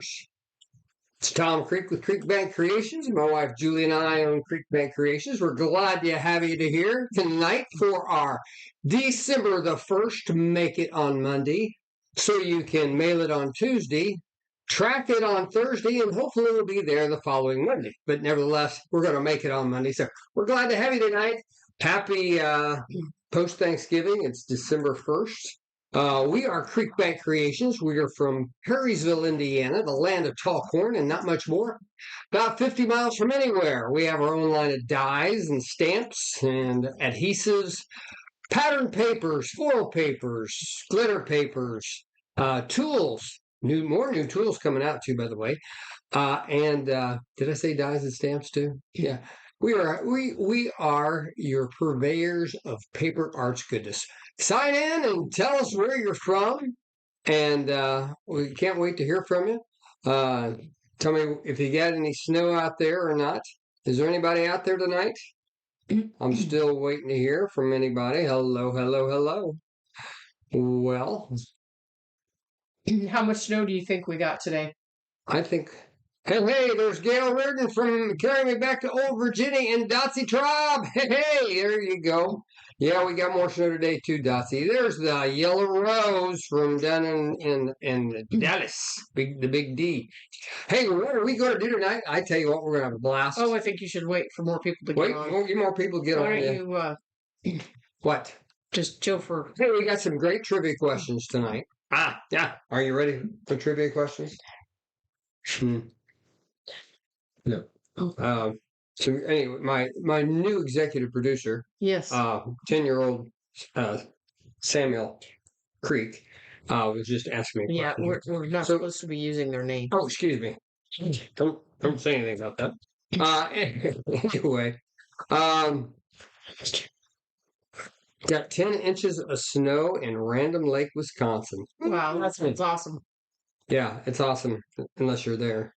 It's Tom Creek with Creek Bank Creations. My wife Julie and I own Creek Bank Creations. We're glad to have you to here tonight for our December the 1st. Make it on Monday so you can mail it on Tuesday, track it on Thursday, and hopefully it'll be there the following Monday. But nevertheless, we're going to make it on Monday. So we're glad to have you tonight. Happy post-Thanksgiving. It's December 1st. We are Creek Bank Creations. We are from Harrysville, Indiana, the land of tall corn and not much more. About 50 miles from anywhere. We have our own line of dyes and stamps and adhesives, pattern papers, foil papers, glitter papers, tools. More new tools coming out too, by the way. And did I say dyes and stamps too? Yeah. We are your purveyors of paper arts goodness. Sign in and tell us where you're from, and we can't wait to hear from you. Tell me if you got any snow out there or not. Is there anybody out there tonight? I'm still waiting to hear from anybody. Hello, hello, hello. Well, how much snow do you think we got today? I think. Hey, there's Gail Reardon from Carry Me Back to Old Virginia and Dotsy Traub. Hey, there you go. Yeah, we got more snow today too, Dotsy. There's the Yellow Rose from down in Dallas, the Big D. Hey, what are we going to do tonight? I tell you what, we're going to have a blast. Oh, I think you should wait for more people to get on. Wait, more people get on. Why don't you what? Just chill for... Hey, we got some great trivia questions tonight. Yeah. Are you ready for trivia questions? No. So anyway, my new executive producer, yes, 10-year-old Samuel Creek, was just asking me. Yeah, we're not supposed to be using their name. Oh, excuse me. Don't say anything about that. Anyway, got 10 inches of snow in Random Lake, Wisconsin. Wow, that's awesome. Yeah, it's awesome unless you're there.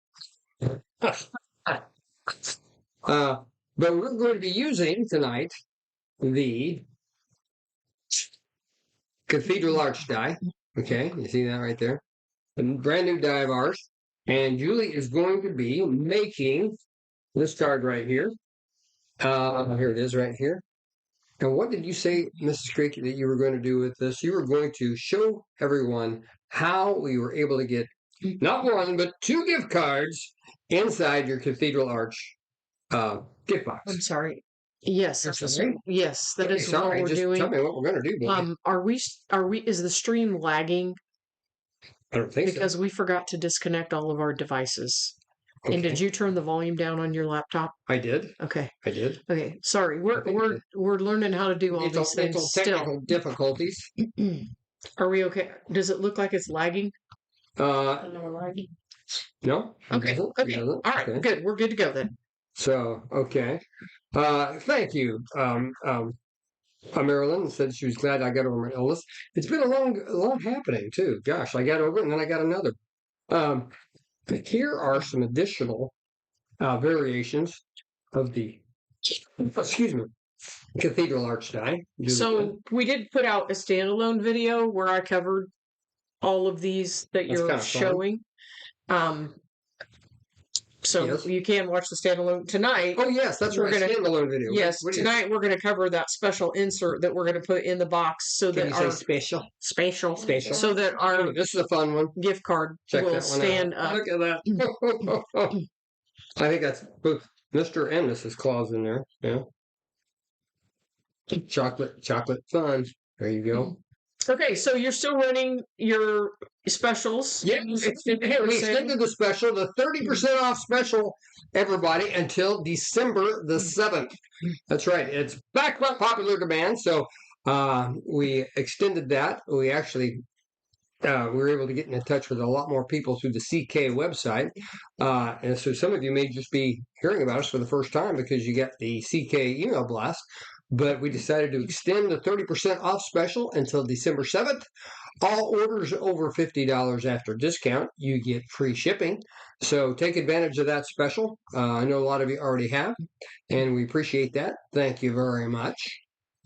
But we're going to be using tonight the Cathedral Arch die. Okay, you see that right there? A brand new die of ours. And Julie is going to be making this card right here. Here it is right here. And what did you say, Mrs. Creek, that you were going to do with this? You were going to show everyone how we were able to get not one, but 2 gift cards inside your Cathedral Arch gift box. I'm sorry. Yes, right. Yes, that is what we're doing. Tell me what we're going to do. Baby. Are we? Is the stream lagging? I don't think because we forgot to disconnect all of our devices. Okay. And did you turn the volume down on your laptop? I did. Okay. I did. Okay. Sorry, we're learning how to do all these things technical difficulties. Are we okay? Does it look like it's lagging? Lagging. No. Okay. Okay. All right. Okay. Good. We're good to go then. So okay. Thank you. Marilyn said she was glad I got over my illness. It's been a long happening too. Gosh, I got over it and then I got another. Here are some additional variations of the Cathedral Arch die. So we did put out a standalone video where I covered all of these that you're showing. So yes. You can watch the standalone tonight. Oh yes, that's right. Standalone video. Yes, tonight we're going to cover that special insert that we're going to put in the box so that our special, so that our this is a fun one gift card will stand up. Look at that. I think that's both Mr. and Mrs. Claus in there. Yeah. Chocolate fun. There you go. Okay, so you're still running your specials. Yeah, we extended the special, the 30% off special, everybody, until December the 7th. That's right. It's back by popular demand, so we extended that. We actually we were able to get in touch with a lot more people through the CK website. And so some of you may just be hearing about us for the first time because you got the CK email blast. But we decided to extend the 30% off special until December 7th. All orders over $50 after discount, you get free shipping. So take advantage of that special. I know a lot of you already have, and we appreciate that. Thank you very much.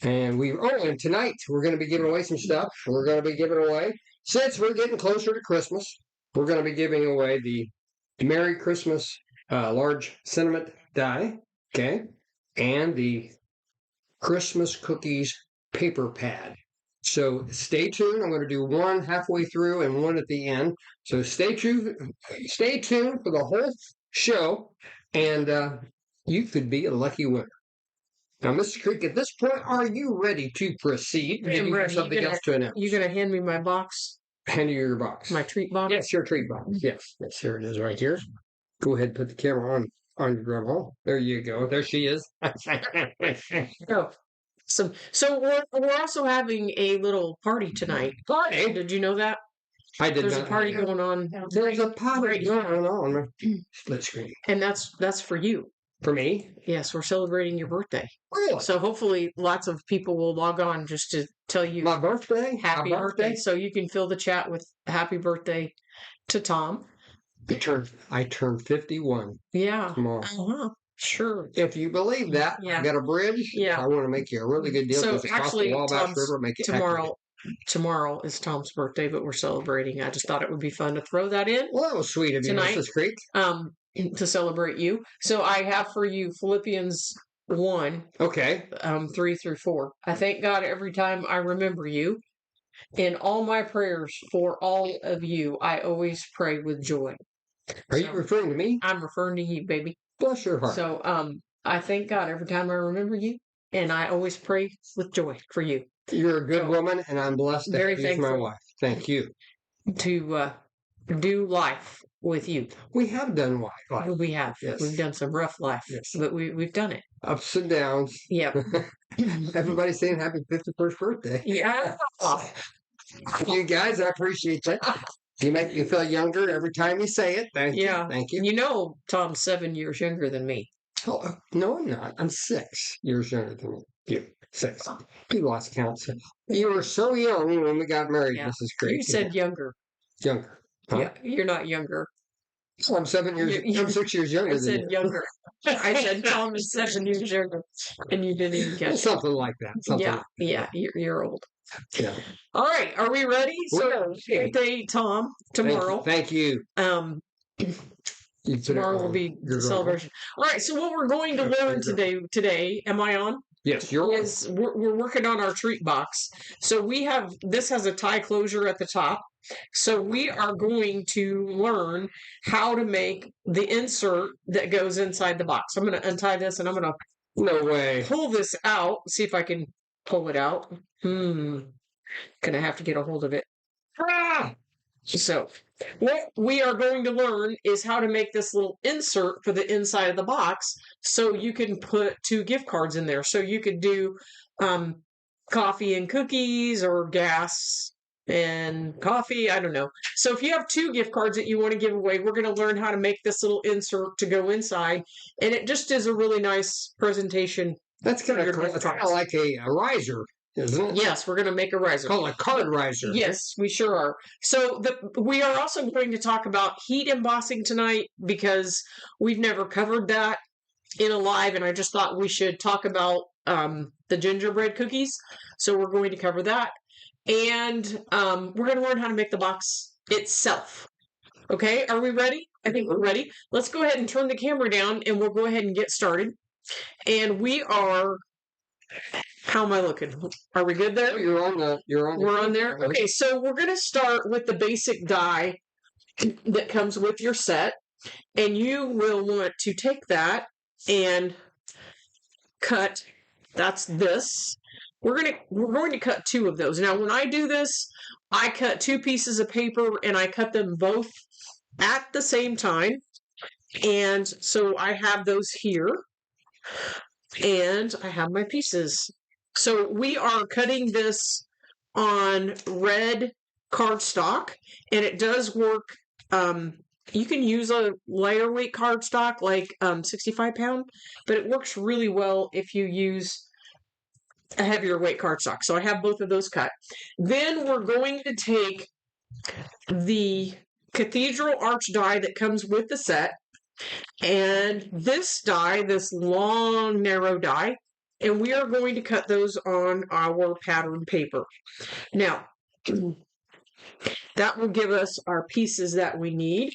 And and tonight we're going to be giving away some stuff. We're going to be giving away, since we're getting closer to Christmas, we're going to be giving away the Merry Christmas large sentiment die, okay, and the Christmas cookies paper pad. So stay tuned. I'm going to do one halfway through and one at the end. So stay tuned for the whole show, and you could be a lucky winner. Now, Mr. Creek, at this point, are you ready to proceed? I'm ready. Something else to announce. You gonna hand me my box? Hand you your box. My treat box? Yes, your treat box. Yes, here it is right here. Go ahead and put the camera on your grandma. There you go. There she is. Oh, so we're also having a little party tonight. Party? Did you know that? I did. There's a party going on. There's a party going on. Split screen. And that's for you. For me? Yes, we're celebrating your birthday. Really? So hopefully lots of people will log on just to tell you my birthday. Happy birthday. So you can fill the chat with happy birthday to Tom. I turned 51. Yeah. Tomorrow. Uh-huh. Sure. If you believe that, yeah. I got a bridge. Yeah. I want to make you a really good deal. So actually, tomorrow is Tom's birthday, but we're celebrating. I just thought it would be fun to throw that in. Well, that was sweet of you, tonight, Mrs. Creek. To celebrate you. So I have for you Philippians 1. Okay. 3 through 4. I thank God every time I remember you. In all my prayers for all of you, I always pray with joy. Are you referring to me? I'm referring to you, baby. Bless your heart. So I thank God every time I remember you, and I always pray with joy for you. You're a good woman, and I'm blessed to be my wife. Thank you. To do life with you. We have done life. We have. Yes. We've done some rough life, but we've done it. Ups and downs. Yep. Everybody's saying happy 51st birthday. Yeah. You guys, I appreciate that. You make me feel younger every time you say it. Thank you. Thank you. You know, Tom's 7 years younger than me. Oh, no, I'm not. I'm 6 years younger than you. 6. You lost count. You were so young when we got married, Mrs. Creek. You said younger. Younger. Huh? Yeah, you're not younger. Oh, I'm 7 years. I'm 6 years younger than you. I said younger. I said Tom is 7 years younger, and you didn't even catch something like that. You're old. Yeah. All right, are we ready? So, birthday, Tom, tomorrow. Thank you. Tomorrow will be the celebration. All right, so what we're going to learn today, am I on? Yes, you're on. We're working on our treat box. So this has a tie closure at the top. So we are going to learn how to make the insert that goes inside the box. I'm going to untie this and I'm going to pull this out. See if I can pull it out. Gonna have to get a hold of it. So what we are going to learn is how to make this little insert for the inside of the box so you can put 2 gift cards in there. So you could do coffee and cookies or gas and coffee. I don't know. So if you have 2 gift cards that you want to give away, we're going to learn how to make this little insert to go inside. And it just is a really nice presentation. That's kind of like a riser, isn't it? Yes, we're going to make a riser. Called a card riser. Yes, we sure are. So we are also going to talk about heat embossing tonight because we've never covered that in a live, and I just thought we should talk about the gingerbread cookies. So we're going to cover that. And we're going to learn how to make the box itself. Okay, are we ready? I think we're ready. Let's go ahead and turn the camera down, and we'll go ahead and get started. And we are... How am I looking? Are we good there? You're on. We're on there? Okay, so we're going to start with the basic die that comes with your set. And you will want to take that and cut. That's this. We're going to cut 2 of those. Now, when I do this, I cut 2 pieces of paper and I cut them both at the same time. And so I have those here. And I have my pieces. So we are cutting this on red cardstock, and it does work. You can use a lighter weight cardstock, like 65 pound, but it works really well if you use a heavier weight cardstock. So I have both of those cut. Then we're going to take the Cathedral arch die that comes with the set, and this die, this long, narrow die, and we are going to cut those on our pattern paper. Now, That will give us our pieces that we need.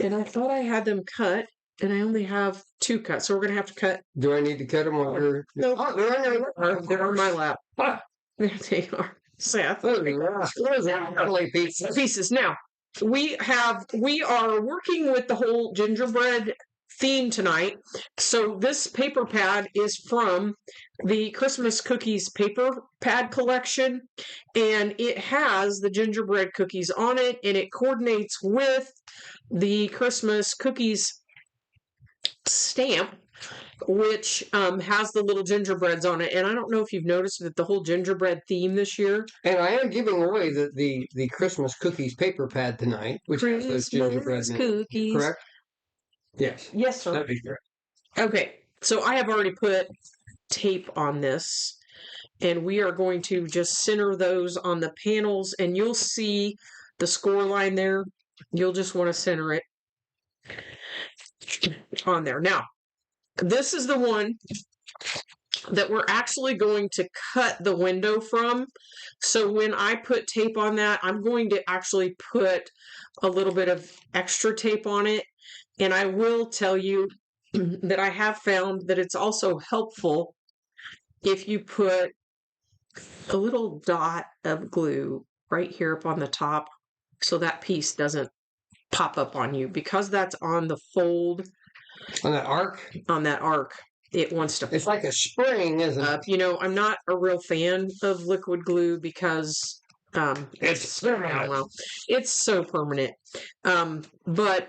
And I thought I had them cut, and I only have 2 cut, so we're going to have to cut. Do I need to cut them while you're... No, Oh, they're on your lap. they're on my lap. Ah, There they are, Seth. what is that? Lovely pieces. Pieces. Now, we are working with the whole gingerbread theme tonight. So this paper pad is from the Christmas cookies paper pad collection, and it has the gingerbread cookies on it, and it coordinates with the Christmas cookies stamp, which has the little gingerbreads on it. And I don't know if you've noticed that the whole gingerbread theme this year. And I am giving away the Christmas cookies paper pad tonight, which has those gingerbread in it. Cookies. Correct? Yes. Yes, sir. That'd be great. Okay, so I have already put tape on this, and we are going to just center those on the panels, and you'll see the score line there. You'll just want to center it on there. Now, this is the one that we're actually going to cut the window from. So when I put tape on that, I'm going to actually put a little bit of extra tape on it. And I will tell you that I have found that it's also helpful if you put a little dot of glue right here up on the top, so that piece doesn't pop up on you, because that's on the fold. On that arc? On that arc. It wants to. It's like a spring, isn't it? You know, I'm not a real fan of liquid glue because It's I don't know, it's so permanent. But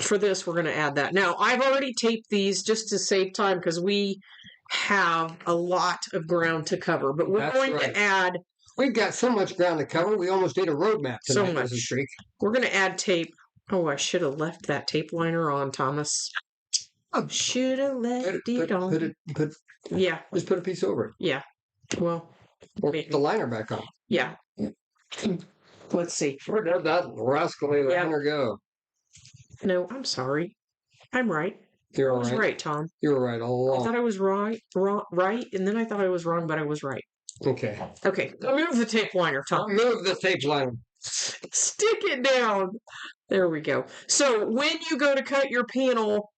for this, we're going to add that. Now, I've already taped these just to save time because we have a lot of ground to cover. But we're going to add. We've got so much ground to cover. We almost did a roadmap tonight. So much. We're going to add tape. Oh, I should have left that tape liner on, Thomas. Should have left it on. Yeah. Just put a piece over it. Yeah. Well. Or put the liner back on. Yeah. Let's see. Where did that rascally liner go? No, I'm sorry. I'm right. You're all I was right, Tom. You were right all along. I thought I was right, and then I thought I was wrong, but I was right. Okay. Okay. Move the tape liner, Tom. Move the tape liner. Stick it down. There we go. So when you go to cut your panel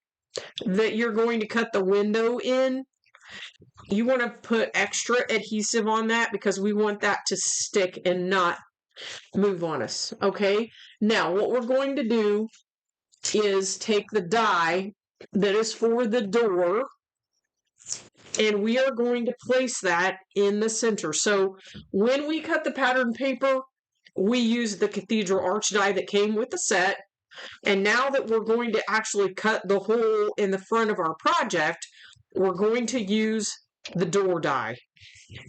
that you're going to cut the window in, you want to put extra adhesive on that because we want that to stick and not move on us. Okay? Now, what we're going to do is take the die that is for the door, and we are going to place that in the center. So when we cut the pattern paper, we use the Cathedral arch die that came with the set. And now that we're going to actually cut the hole in the front of our project, we're going to use the door die.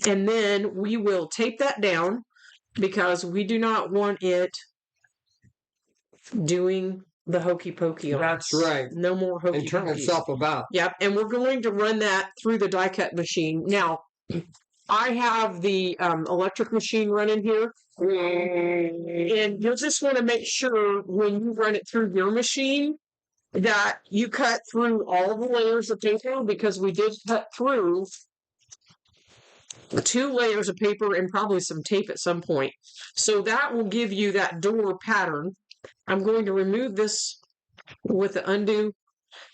And then we will tape that down because we do not want it doing the hokey pokey on That's us. right. No more hokey And turn pokeys. itself about. Yep. And we're going to run that through the die cut machine. Now, I have the electric machine running here. And you'll just want to make sure when you run it through your machine that you cut through all the layers of paper, because we did cut through 2 layers of paper and probably some tape at some point. So that will give you that door pattern. I'm going to remove this with the undo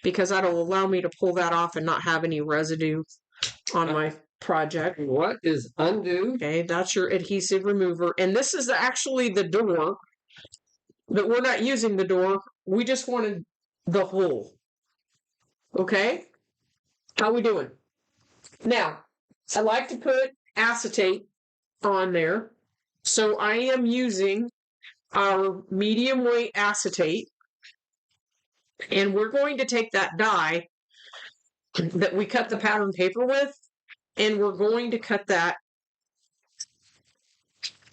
because that'll allow me to pull that off and not have any residue on my project. What is undo? Okay, that's your adhesive remover. And this is actually the door, but we're not using the door. We just wanted the hole. Okay? How we doing? Now, I like to put acetate on there. So I am using our medium weight acetate. And we're going to take that die that we cut the pattern paper with, and we're going to cut that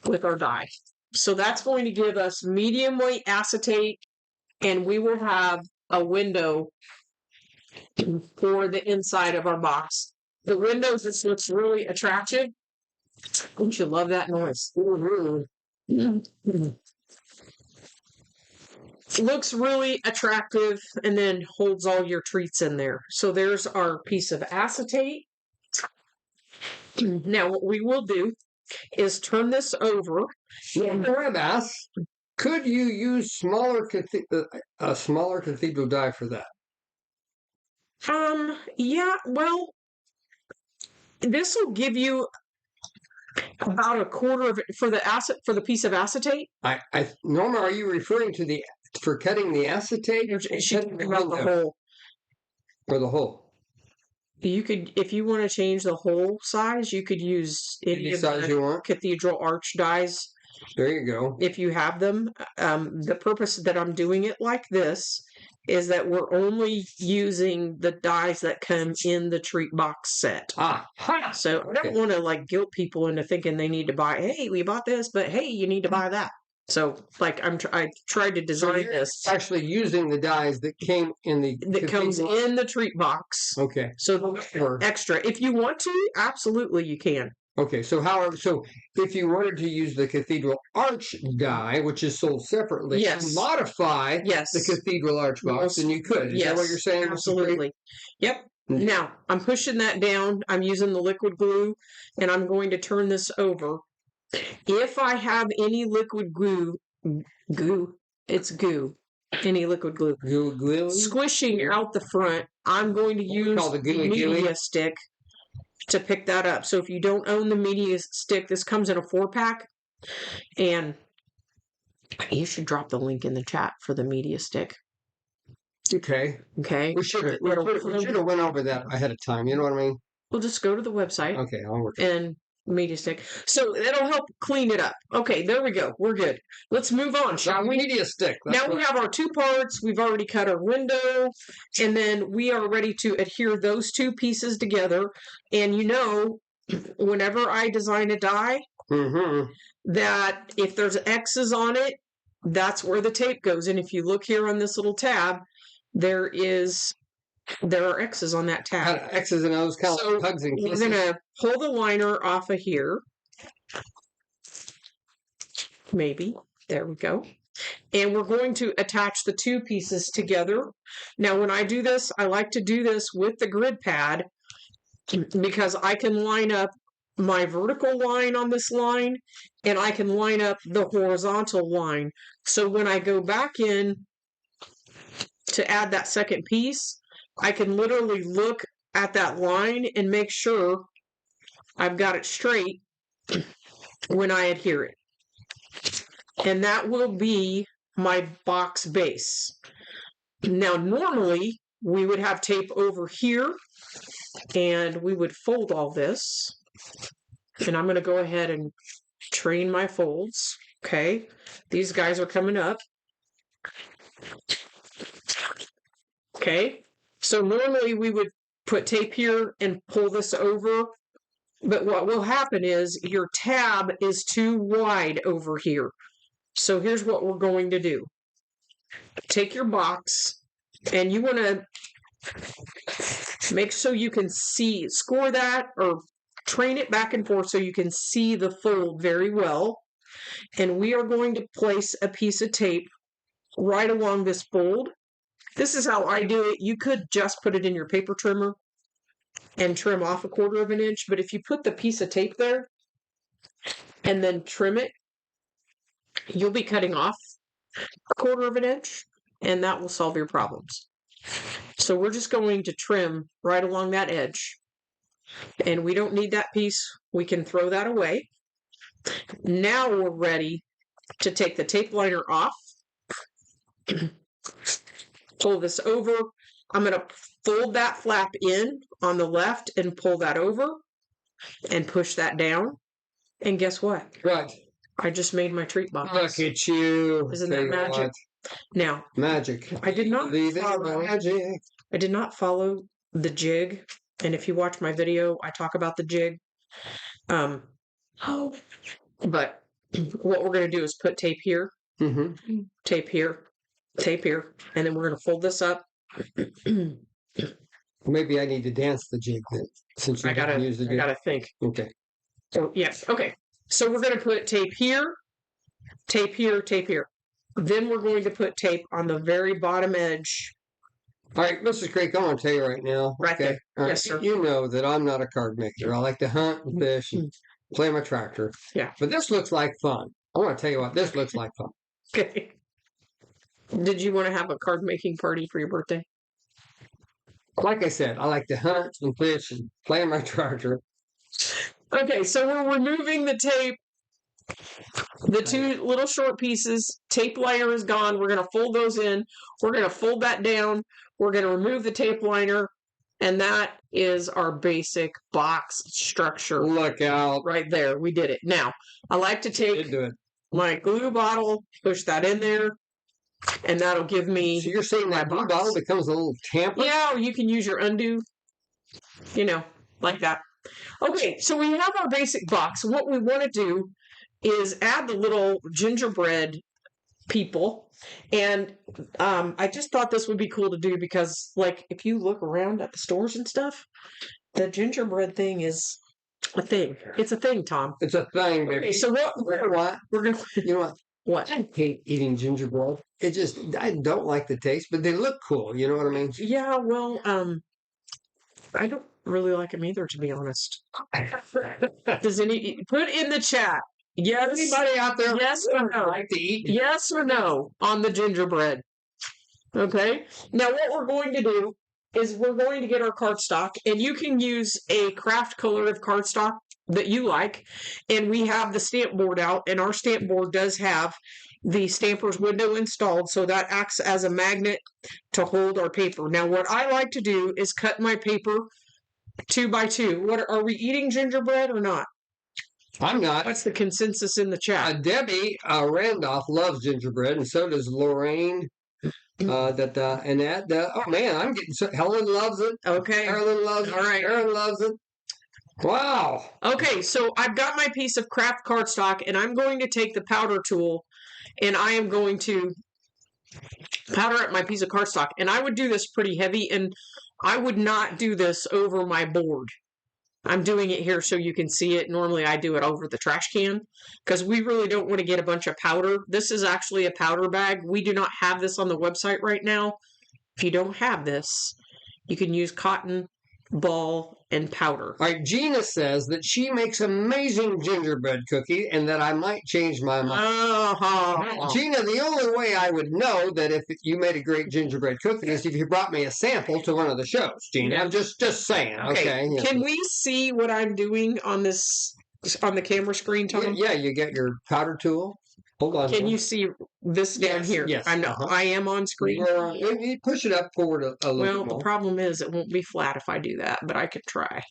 with our die. So that's going to give us medium weight acetate, and we will have a window for the inside of our box. The window just looks really attractive. Don't you love that noise? Looks really attractive, and then holds all your treats in there. So there's our piece of acetate. Now what we will do is turn this over. Graham asks, could you use a smaller cathedral die for that? Yeah, well, this will give you about a quarter of it for the piece of acetate. Norma, are you referring to for cutting the acetate About the whole. Or the whole? You could, if you want to change the whole size, you could use any size you want. cathedral arch dies. There you go. If you have them, the purpose that I'm doing it like this is that we're only using the dies that come in the treat box set. So I don't want to like guilt people into thinking they need to buy, hey, we bought this, but hey, you need to buy that. So like I tried to design this. Actually using the dies that came in comes in the treat box. Okay. So extra. If you want to, absolutely you can. Okay, so if you wanted to use the cathedral arch die, which is sold separately, yes, modify the cathedral arch box, then you could. Is that what you're saying? Absolutely. Yep. Now, I'm pushing that down. I'm using the liquid glue, and I'm going to turn this over. If I have any liquid glue, any liquid glue, squishing out the front, I'm going to use the media stick to pick that up. So if you don't own the media stick, this comes in a 4-pack, and you should drop the link in the chat for the media stick. Okay. We should have went over that ahead of time. You know what I mean? We'll just go to the website. Okay, I'll work. And media stick. So that'll help clean it up. Okay, there we go. We're good. Let's move on, shall we? Media stick. Now we have our 2 parts. We've already cut our window, and then we are ready to adhere those 2 pieces together. And whenever I design a die, that if there's X's on it, that's where the tape goes. And if you look here on this little tab, there are X's on that tab. X's and O's, kind of like hugs and kisses. We're going to pull the liner off of here. Maybe. There we go. And we're going to attach the 2 pieces together. Now, when I do this, I like to do this with the grid pad because I can line up my vertical line on this line, and I can line up the horizontal line. So when I go back in to add that second piece, I can literally look at that line and make sure I've got it straight when I adhere it. And that will be my box base. Now, normally, we would have tape over here, and we would fold all this. And I'm going to go ahead and train my folds. Okay, these guys are coming up. Okay. So normally we would put tape here and pull this over, but what will happen is your tab is too wide over here. So here's what we're going to do. Take your box, and you want to make so you can score that or train it back and forth so you can see the fold very well. And we are going to place a piece of tape right along this fold. This is how I do it. You could just put it in your paper trimmer and trim off 1/4 of an inch, but if you put the piece of tape there and then trim it, you'll be cutting off 1/4 of an inch, and that will solve your problems. So we're just going to trim right along that edge, and we don't need that piece. We can throw that away. Now we're ready to take the tape liner off. Pull this over. I'm going to fold that flap in on the left and pull that over and push that down. And guess what? What? I just made my treat box. Look at you. Isn't that magic? Now, magic. I did not follow the jig. And if you watch my video, I talk about the jig. But what we're going to do is put tape here, tape here, tape here, and then we're going to fold this up. Maybe I need to dance the jig then, since you gotta use the jig. I gotta think. Okay. So yes, okay. So we're going to put tape here, tape here, tape here. Then we're going to put tape on the very bottom edge. All right, Mrs. Craig, I'm going to tell you right now. Right there. All right. Yes, sir. You know that I'm not a card maker. I like to hunt and fish. play my tractor. Yeah. But this looks like fun. I want to tell you what, this looks like fun. Okay. Did you want to have a card making party for your birthday? Like I said, I like to hunt and fish and play my tractor. Okay, so we're removing the tape. The two little short pieces, tape liner is gone. We're going to fold those in. We're going to fold that down. We're going to remove the tape liner. And that is our basic box structure. Look out. Right there. We did it. Now, I like to take my glue bottle, push that in there, and that'll give me... So you're saying that glue bottle becomes a little tamper? Yeah, or you can use your undo, like that. Okay, so we have our basic box. What we want to do is add the little gingerbread people. And I just thought this would be cool to do because, like, if you look around at the stores and stuff, the gingerbread thing is a thing. It's a thing, Tom. It's a thing, baby. Okay, so what? We're gonna. You know what? What? I hate eating gingerbread. I don't like the taste, but they look cool. You know what I mean? Yeah. Well, I don't really like them either, to be honest. Does put in the chat? Yes. Anybody out there? Yes or no? Like to eat? Yes or no on the gingerbread? Okay. Now what we're going to do is we're going to get our cardstock, and you can use a craft color of cardstock that you like. And we have the stamp board out, and our stamp board does have the stamper's window installed, so that acts as a magnet to hold our paper. Now what I like to do is cut my paper 2 by 2. What are we eating gingerbread or not? I'm not. What's the consensus in the chat? Debbie Randolph loves gingerbread, and so does Lorraine. Oh man, I'm getting Helen loves it. Okay. Carolyn loves it. All right. Aaron loves it. Wow. Okay, so I've got my piece of craft cardstock, and I'm going to take the powder tool, and I am going to powder up my piece of cardstock. And I would do this pretty heavy, and I would not do this over my board. I'm doing it here so you can see it. Normally I do it over the trash can because we really don't want to get a bunch of powder. This is actually a powder bag. We do not have this on the website right now. If you don't have this, you can use cotton ball and powder. All right, Gina says that she makes amazing gingerbread cookies and that I might change my mind. Gina, the only way I would know that if you made a great gingerbread cookie is if you brought me a sample to one of the shows, Gina. I'm just saying. Okay. Yeah. Can we see what I'm doing on the camera screen, Tom? Yeah, you get your powder tool. Hold on. Can you see this down here? Yes. I am on screen. Well, you push it up forward a little bit more. The problem is it won't be flat if I do that, but I could try.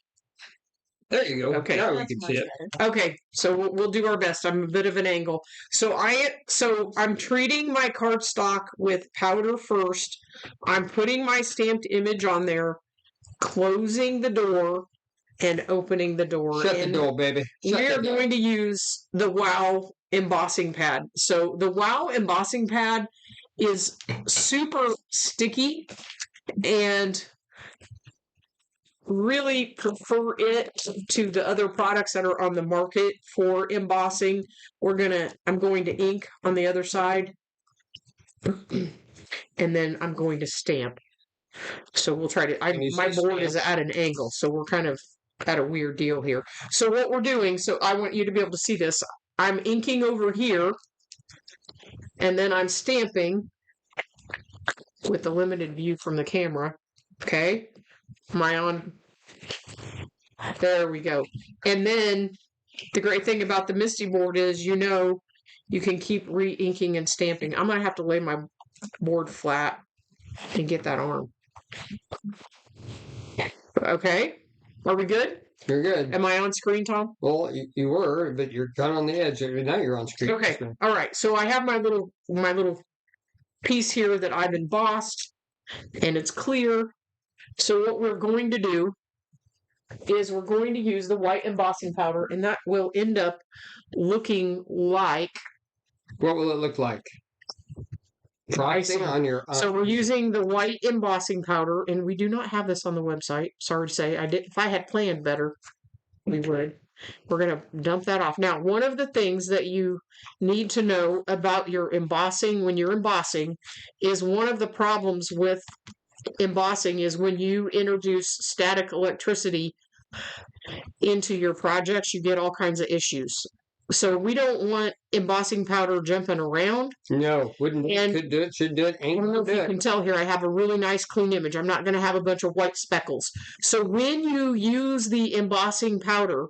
There you go. Okay. Now we can see it. Okay, so we'll do our best. I'm a bit of an angle. So I'm treating my cardstock with powder first. I'm putting my stamped image on there, closing the door, and opening the door. Shut the door, baby. We're going to use the WOW embossing pad. So the WOW embossing pad is super sticky, and really prefer it to the other products that are on the market for embossing. I'm going to ink on the other side, and then I'm going to stamp. So we'll try to. My board is at an angle, so we're kind of at a weird deal here. So what we're doing, so I want you to be able to see this. I'm inking over here, and then I'm stamping with the limited view from the camera. Okay, am I on? There we go. And then the great thing about the Misty board is, you can keep re-inking and stamping. I'm gonna have to lay my board flat and get that arm. Okay. Are we good? You're good. Am I on screen, Tom? Well, you were, but you're kind of on the edge. Now you're on screen. Okay. All right. So I have my little piece here that I've embossed, and it's clear. So what we're going to do is we're going to use the white embossing powder, and that will end up looking like... What will it look like? Icing on your... So we're using the white embossing powder, and we do not have this on the website. Sorry to say. If I had planned better, we would. We're going to dump that off. Now, one of the things that you need to know about your embossing when you're embossing is one of the problems with embossing is when you introduce static electricity, into your projects, you get all kinds of issues. So we don't want embossing powder jumping around. No, wouldn't. And could do it, should do it, I ain't don't know gonna if do you it. can tell here, I have a really nice clean image. I'm not going to have a bunch of white speckles. So when you use the embossing powder,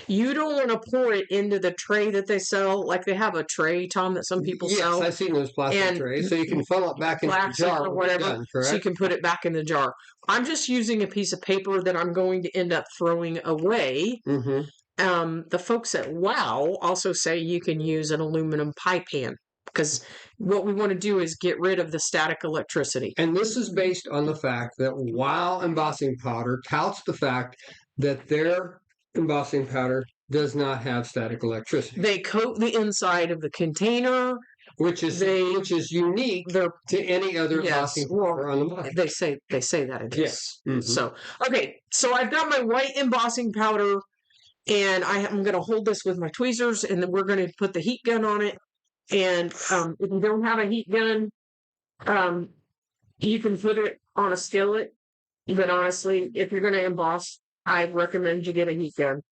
you don't want to pour it into the tray that they sell. Like they have a tray, Tom, that some people Yes, sell. I've seen those plastic And trays, so you can funnel it back into the plastic jar or when it's whatever, done, so you correct? can put it back in the jar. I'm just using a piece of paper that I'm going to end up throwing away. Mm-hmm. The folks at Wow also say you can use an aluminum pie pan because what we want to do is get rid of the static electricity. And this is based on the fact that Wow Embossing Powder touts the fact that their embossing powder does not have static electricity, They coat the inside of the container. which is unique to any other embossing powder on the market. They say that it is. Yes. Mm-hmm. So so I've got my white embossing powder, and I'm going to hold this with my tweezers, and then we're going to put the heat gun on it. And if you don't have a heat gun, you can put it on a skillet. But honestly, if you're going to emboss, I recommend you get a heat gun.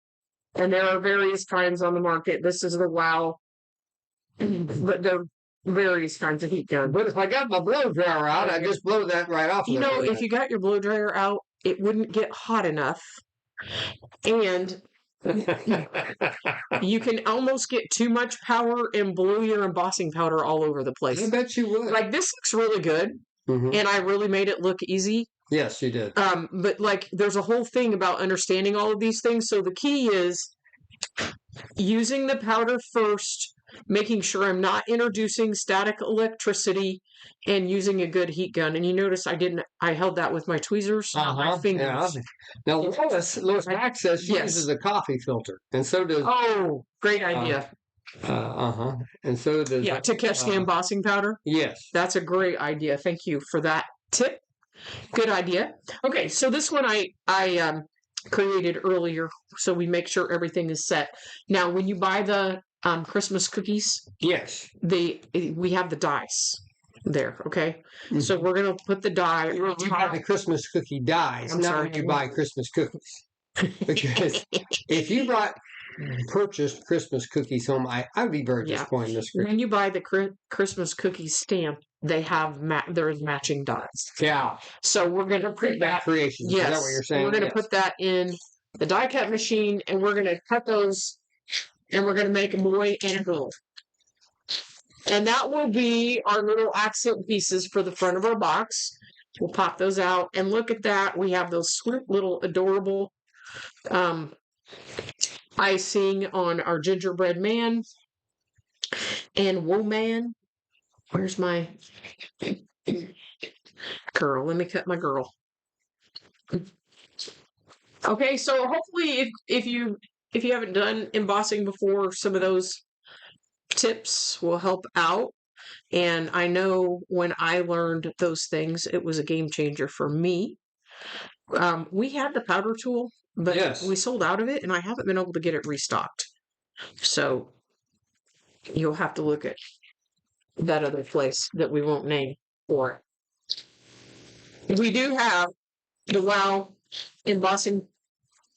And there are various kinds on the market. This is the Wow, but there are various kinds of heat guns. But if I got my blow dryer out, I just blow that right off. You know, if you got your blow dryer out, it wouldn't get hot enough. And you can almost get too much power and blow your embossing powder all over the place. I bet you would. Like, this looks really good, and I really made it look easy. Yes, you did. But like, there's a whole thing about understanding all of these things. So the key is using the powder first, making sure I'm not introducing static electricity, and using a good heat gun. And you notice I held that with my tweezers, not my fingers. Yeah. Now Lois Mack says she uses a coffee filter, and so does. Oh, great idea. And so does. Yeah, to catch the embossing powder. Yes, that's a great idea. Thank you for that tip. Good idea. Okay, so this one I created earlier, so we make sure everything is set. Now, when you buy the Christmas cookies, yes, we have the dies there. Okay, so we're gonna put the die. You buy the Christmas cookie dies, not you buy Christmas cookies. Because if you purchased Christmas cookies home, I would be very disappointed. This when you buy the Christmas cookie stamp, they have there is matching dies. Yeah. So we're going to put that. Creations. Yes. Is that what you're saying? We're going to put that in the die cut machine, and we're going to cut those, and we're going to make a boy and a girl. And that will be our little accent pieces for the front of our box. We'll pop those out, and look at that. We have those sweet little adorable icing on our gingerbread man and woman. Where's my girl? Let me cut my girl. Okay, so hopefully if you haven't done embossing before, some of those tips will help out. And I know when I learned those things, it was a game changer for me. We had the powder tool, but we sold out of it, and I haven't been able to get it restocked. So you'll have to look at that other place that we won't name for it. We do have the Wow embossing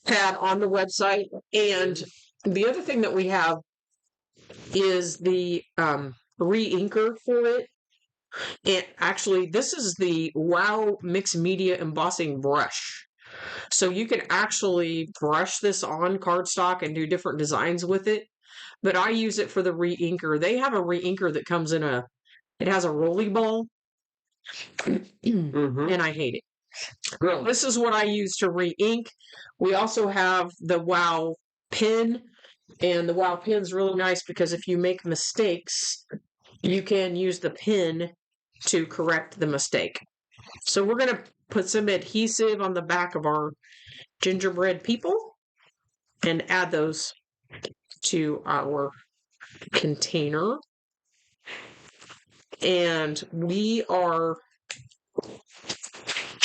pad on the website, and the other thing that we have is the re-inker for it. And actually, this is the Wow Mixed Media Embossing Brush. So you can actually brush this on cardstock and do different designs with it. But I use it for the re-inker. They have a re-inker that comes in it has a rolly ball. And I hate it. Really? This is what I use to re-ink. We also have the Wow pen. And the Wow pen's really nice because if you make mistakes, you can use the pen to correct the mistake. So we're going to put some adhesive on the back of our gingerbread people and add those to our container. And we are...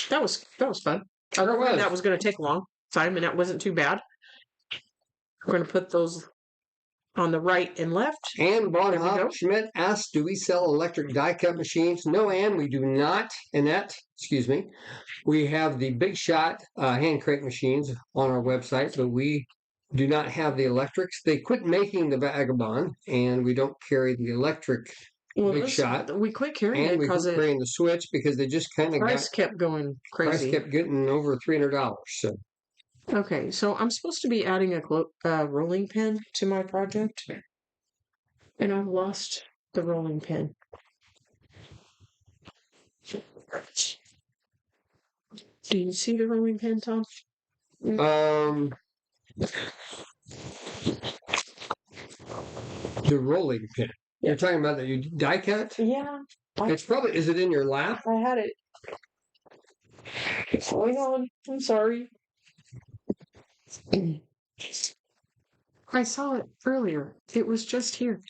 That was fun. I don't think that was going to take long time, and that wasn't too bad. We're going to put those on the right and left. Ann There we go. Bonhoff Schmidt asks, do we sell electric die cut machines? No, Ann, we do not. Annette, excuse me. We have the Big Shot hand crank machines on our website, but we do not have the electrics. They quit making the Vagabond, and we don't carry the electric Big Shot. We quit carrying And it we because quit carrying the Switch because they just kind of price kept going price crazy. kept getting over $300. So Okay, so I'm supposed to be adding a rolling pin to my project, and I've lost the rolling pin. Do you see the rolling pin, Tom? the rolling pin. You're talking about that you die cut? Yeah. It's probably, is it in your lap? I had it. Hang on. I'm sorry. I saw it earlier. It was just here.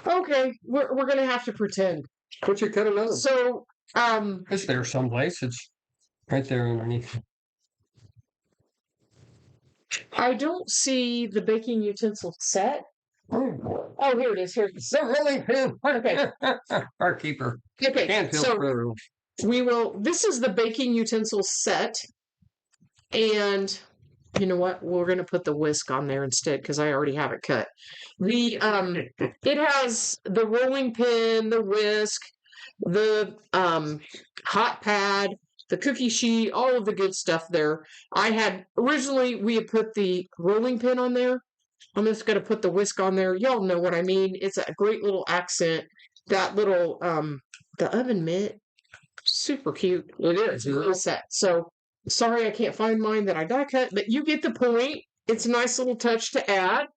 Okay, we're gonna have to pretend. What's your cut another? So, It's there someplace. It's right there underneath. I don't see the baking utensil set. Oh, Here it is. Here it is. the rolling pin. Okay. Our keeper. Okay, And so we will. This is the baking utensil set, and you know what? We're going to put the whisk on there instead because I already have it cut. It has the rolling pin, the whisk, the hot pad, the cookie sheet, all of the good stuff there. Originally we had put the rolling pin on there. I'm just going to put the whisk on there. Y'all know what I mean. It's a great little accent. That little the oven mitt, super cute. It is. It's a set. So sorry I can't find mine that I die cut, but you get the point. It's a nice little touch to add.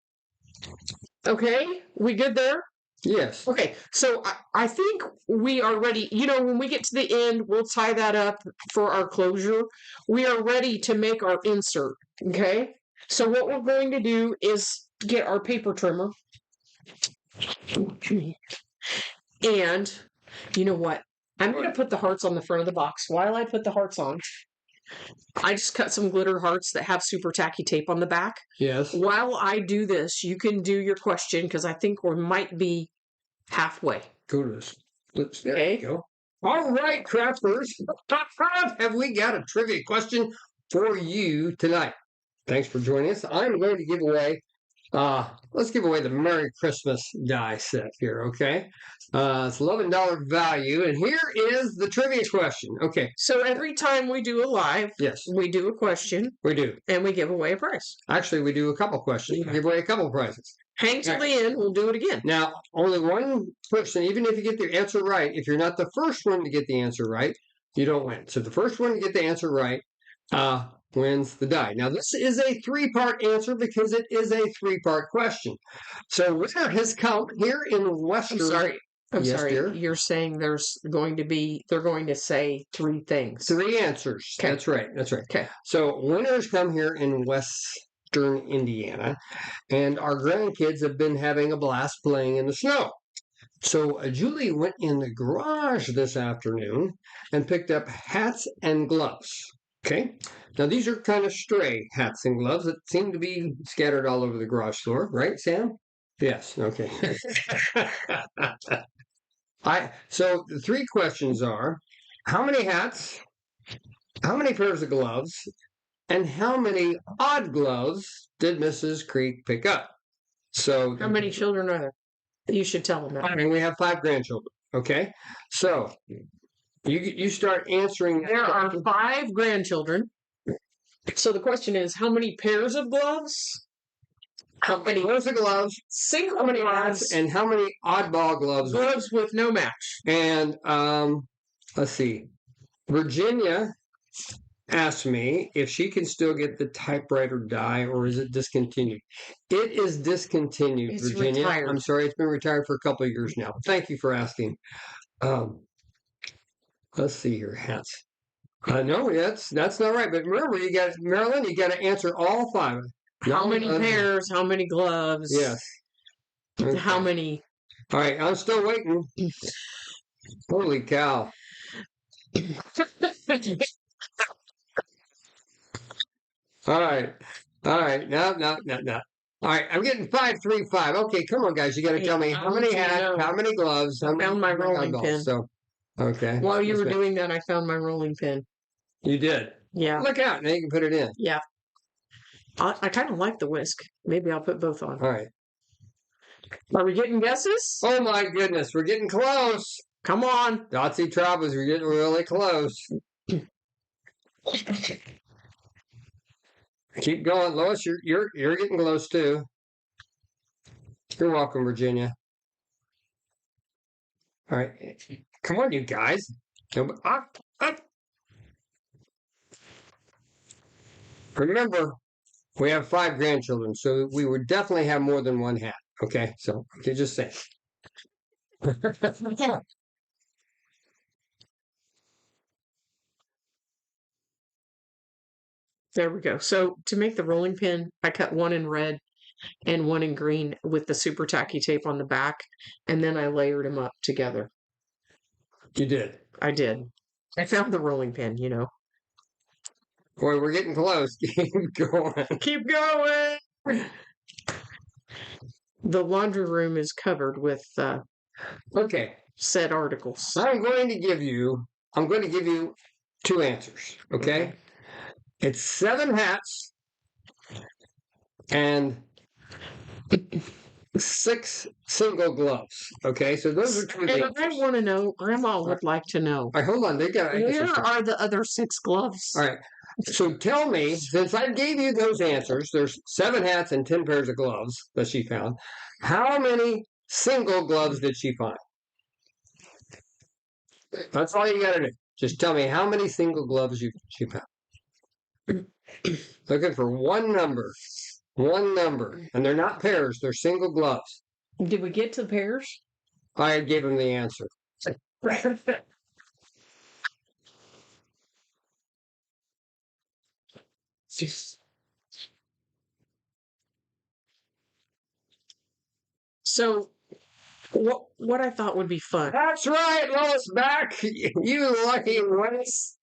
Okay, we good there? Yes. Okay, so I think we are ready. You know, when we get to the end, we'll tie that up for our closure. We are ready to make our insert. Okay, so what we're going to do is get our paper trimmer. And you know what? I'm going to put the hearts on the front of the box. While I put the hearts on, I just cut some glitter hearts that have super tacky tape on the back. Yes. While I do this, you can do your question because I think we might be halfway. Go to this. There Okay. you go. All right, crafters. Have we got a trivia question for you tonight? Thanks for joining us. I'm going to give away, let's give away the Merry Christmas die set here, okay? It's $11 value, and here is the trivia question. Okay. So every time we do a live, Yes, we do a question we do. and we give away a prize. Actually, we do a couple questions. We give away a couple prizes. Hang till the end, we'll do it again. Now, only one person, even if you get the answer right, if you're not the first one to get the answer right, you don't win. So the first one to get the answer right wins the die. Now, this is a three-part answer because it is a three-part question. So winner has come here in Western... I'm Yes, sorry. dear? You're saying they're going to say three things. Three answers. Okay. That's right. That's right. Okay. So winners come here in Western Indiana, and our grandkids have been having a blast playing in the snow. So Julie went in the garage this afternoon and picked up hats and gloves. Okay. Now these are kind of stray hats and gloves that seem to be scattered all over the garage floor, right, Sam? Yes. Okay. So the three questions are: how many hats, how many pairs of gloves, and how many odd gloves did Mrs. Creek pick up? So How many children are there? You should tell them that. I mean, we have 5 grandchildren. Okay, so you start answering. There are 5 grandchildren. So the question is, how many pairs of gloves? How many pairs of gloves? Single How many gloves? hats and how many oddball gloves? Gloves with no match. And let's see. Virginia asked me if she can still get the typewriter die or is it discontinued. It is discontinued, It's Virginia. retired. I'm sorry, it's been retired for a couple of years now. Thank you for asking. Let's see here, hats. No, that's not right. But remember, Marilyn, you got to answer all 5. How many pairs? How many gloves? Yes. Okay. How many? All right, I'm still waiting. Holy cow. All right. All right. No. All right. I'm getting 535. Okay, come on, guys. You got to tell me how many hats, how many gloves, how many found my rolling eyeballs. pin. So, okay. While you were doing that, I found my rolling pin. You did. Yeah. Look out. Now you can put it in. Yeah. I kind of like the whisk. Maybe I'll put both on. All right. Are we getting guesses? Oh my goodness, we're getting close. Come on. Dotsy Troubles, we're getting really close. Keep going, Lois. You're getting close too. You're welcome, Virginia. All right, come on, you guys. Up. Remember, we have 5 grandchildren, so we would definitely have more than one hat. Okay, so okay, just say. There we go. So to make the rolling pin, I cut one in red and one in green with the super tacky tape on the back, and then I layered them up together. You did. I did. I found the rolling pin, you know. Boy, we're getting close. Keep going. Keep going. The laundry room is covered with Okay. said articles. I'm going to give you 2 answers. Okay. It's 7 hats and 6 single gloves. Okay, so those are 2 And things. I want to know. Grandma would like to know. All right, hold on. Where are the other 6 gloves? All right. So tell me, since I gave you those answers, there's 7 hats and 10 pairs of gloves that she found. How many single gloves did she find? That's all you got to do. Just tell me how many single gloves she found. Looking for one number, and they're not pairs; they're single gloves. Did we get to the pairs? I gave him the answer. So, what I thought would be fun. That's right, Lois, back. You lucky ones.